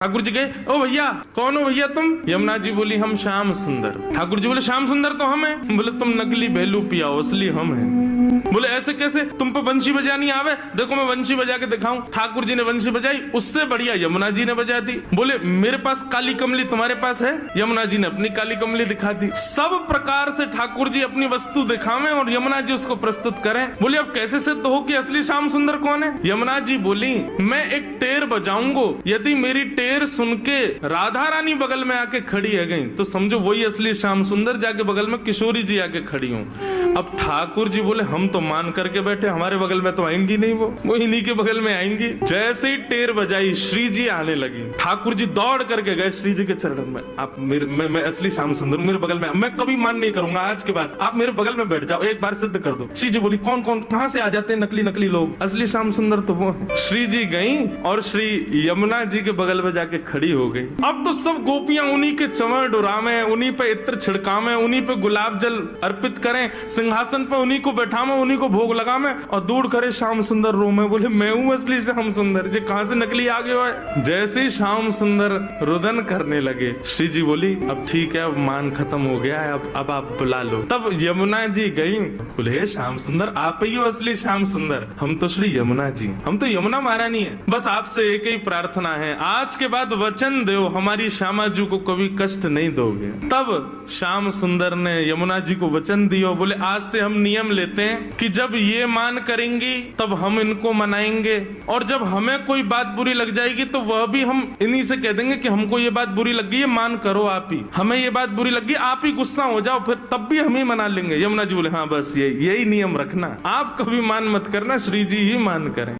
ठाकुर जी कहे, ओ भैया कौन हो भैया तुम? यमुना जी बोली, हम श्याम सुंदर। ठाकुर जी बोले, श्याम सुंदर तो हम हैं। बोले, तुम नकली भेलू पियाओ, असली हम हैं। बोले, ऐसे कैसे? तुम पे वंशी बजानी आवे? देखो मैं वंशी बजा के दिखाऊं। ठाकुर जी ने वंशी बजाई, उससे बढ़िया यमुना जी ने बजा दी। बोले, मेरे पास काली कमली, तुम्हारे पास है? यमुना जी ने अपनी काली कमली दिखा दी। सब प्रकार से ठाकुर जी अपनी वस्तु दिखावें और यमुना जी उसको प्रस्तुत करें। बोले, अब कैसे सिद्ध हो कि असली श्याम सुंदर कौन है? यमुना जी बोली, मैं एक टेर बजाऊंगा, यदि मेरी टेर सुन के राधा रानी बगल में आके खड़ी है गई तो समझो वही असली श्याम सुंदर। जाके बगल में किशोरी जी आके खड़ी हूँ। अब ठाकुर जी बोले, हम तो मान करके बैठे, हमारे बगल में तो आएंगी नहीं, वो इन्हीं के बगल में आएंगी। जैसे ही टेर बजाई, श्री जी आने लगी। ठाकुर जी दौड़ करके गए श्री जी के चरणों में, आप मैं असली श्याम सुंदर, मेरे बगल में, मैं कभी मान नहीं करूंगा, आज के बाद आप मेरे बगल में बैठ जाओ, एक बार सिद्ध कर दो। श्री जी बोली, कौन कौन कहां से आ जाते हैं नकली नकली लोग, असली श्याम सुंदर तो वो है। श्री जी गई और श्री यमुना जी के बगल में जाके खड़ी हो गई। अब तो सब गोपियां उन्हीं के चंवर डुरावे, उन्हीं पे इत्र छिड़कावे, उन्हीं पे गुलाब जल अर्पित करें, सिंहासन पे उन्हीं को बैठावे, उन्हीं को भोग लगावे और दूर करे श्याम सुंदर रो में। बोले, मैं हूं असली श्याम सुंदर, जे कहां से नकली आ गए हो? जैसे ही श्याम सुंदर रुदन करने लगे, श्री जी बोली, अब ठीक है, अब मान खत्म हो गया है, अब आप बुला लो। तब यमुना जी गई, बोले, श्याम सुंदर आप ही हो असली श्याम सुंदर? हम तो श्री यमुना जी, हम तो यमुना महारानी है, बस आपसे एक ही प्रार्थना है, आज के बाद वचन दो हमारी श्यामा जी को कभी कष्ट नहीं दोगे। तब श्याम सुंदर ने यमुना जी को वचन दिया। बोले, आज से हम नियम लेते हैं कि जब ये मान करेंगी तब हम इनको मनाएंगे, और जब हमें कोई बात बुरी लग जाएगी तो वह भी हम इन्हीं से कह देंगे कि हमको ये बात बुरी लग गई है, मान करो आप ही, हमें ये बात बुरी लग गई, आप ही गुस्सा हो जाओ, फिर तब भी हम ही मना लेंगे। यमुना जी बोले, हाँ बस यही नियम रखना, आप कभी मान मत करना, श्री जी ही मान करें।